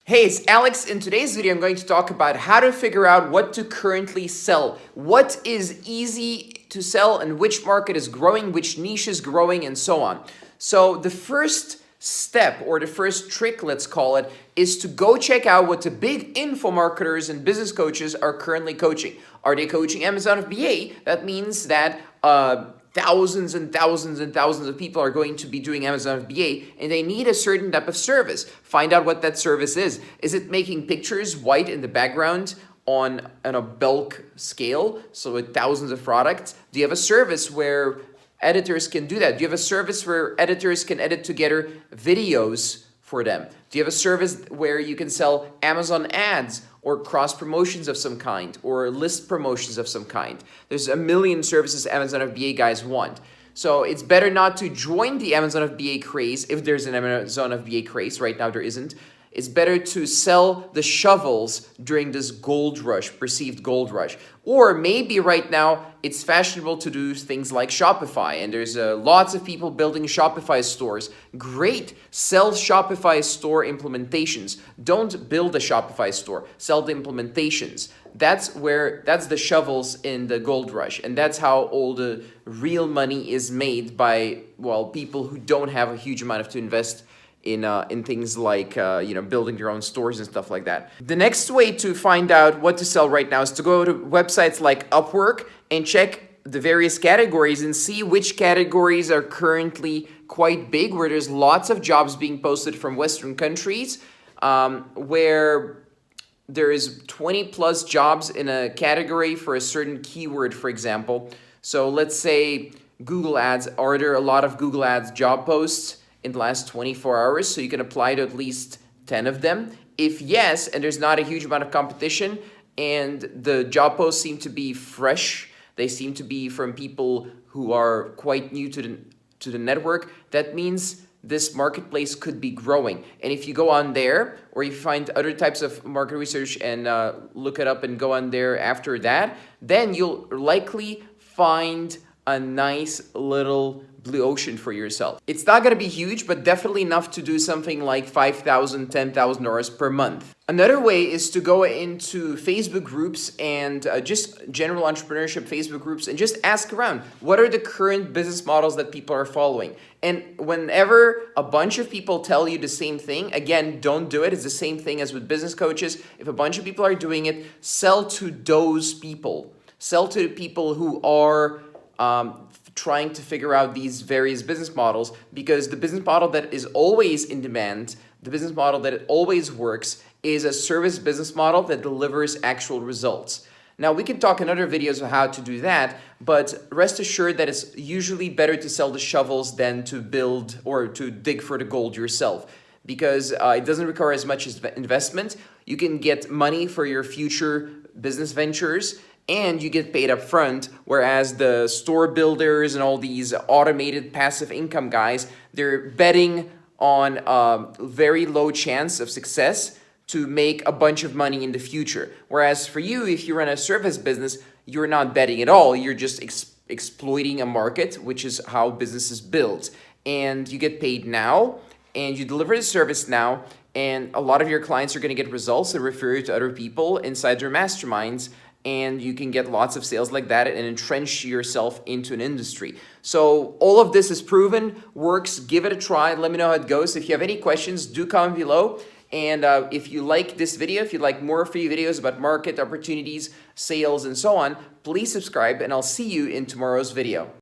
Hey, it's Alex. In today's video, I'm going to talk about how to figure out what to currently sell. What is easy to sell and which market is growing, which niche is growing, and so on. So the first step, or the first trick, let's call it, is to go check out what the big info marketers and business coaches are currently coaching. Are they coaching Amazon FBA? That means that thousands and thousands and thousands of people are going to be doing Amazon FBA, and they need a certain type of service. Find out what that service is. Is it making pictures white in the background on a bulk scale, so with thousands of products? Do you have a service where editors can do that? Do you have a service where editors can edit together videos for them? Do you have a service where you can sell Amazon ads or cross promotions of some kind or list promotions of some kind? There's a million services Amazon FBA guys want. So it's better not to join the Amazon FBA craze if there's an Amazon FBA craze. Right now there isn't. It's better to sell the shovels during this gold rush, perceived gold rush. Or maybe right now it's fashionable to do things like Shopify, and there's lots of people building Shopify stores. Great, sell Shopify store implementations. Don't build a Shopify store, sell the implementations. That's the shovels in the gold rush, and that's how all the real money is made by, well, people who don't have a huge amount to invest in things like building their own stores and stuff like that. The next way to find out what to sell right now is to go to websites like Upwork and check the various categories and see which categories are currently quite big, where there's lots of jobs being posted from Western countries, where there is 20 plus jobs in a category for a certain keyword, for example. So let's say Google Ads. Are there a lot of Google Ads job posts in the last 24 hours, so you can apply to at least 10 of them? If yes, and there's not a huge amount of competition, and the job posts seem to be fresh, they seem to be from people who are quite new to the network, that means this marketplace could be growing. And if you go on there, or you find other types of market research and look it up and go on there after that, then you'll likely find a nice little blue ocean for yourself. It's not going to be huge, but definitely enough to do something like $5,000, $10,000 per month. Another way is to go into Facebook groups and just general entrepreneurship Facebook groups and just ask around, what are the current business models that people are following? And whenever a bunch of people tell you the same thing, again, don't do it. It's the same thing as with business coaches. If a bunch of people are doing it, sell to those people. Sell to the people who are trying to figure out these various business models, because the business model that is always in demand, the business model that it always works, is a service business model that delivers actual results. Now, we can talk in other videos on how to do that, but rest assured that it's usually better to sell the shovels than to build or to dig for the gold yourself, because it doesn't require as much investment. You can get money for your future business ventures, and you get paid up front, whereas the store builders and all these automated passive income guys, they're betting on a very low chance of success to make a bunch of money in the future. Whereas for you, if you run a service business, you're not betting at all. You're just exploiting a market, which is how business is built. And you get paid now, and you deliver the service now, and a lot of your clients are going to get results and refer you to other people inside their masterminds, and you can get lots of sales like that and entrench yourself into an industry. So all of this is proven, works. Give it a try. Let me know how it goes. If you have any questions, do comment below. And if you like this video, if you'd like more free videos about market opportunities, sales, and so on, please subscribe, and I'll see you in tomorrow's video.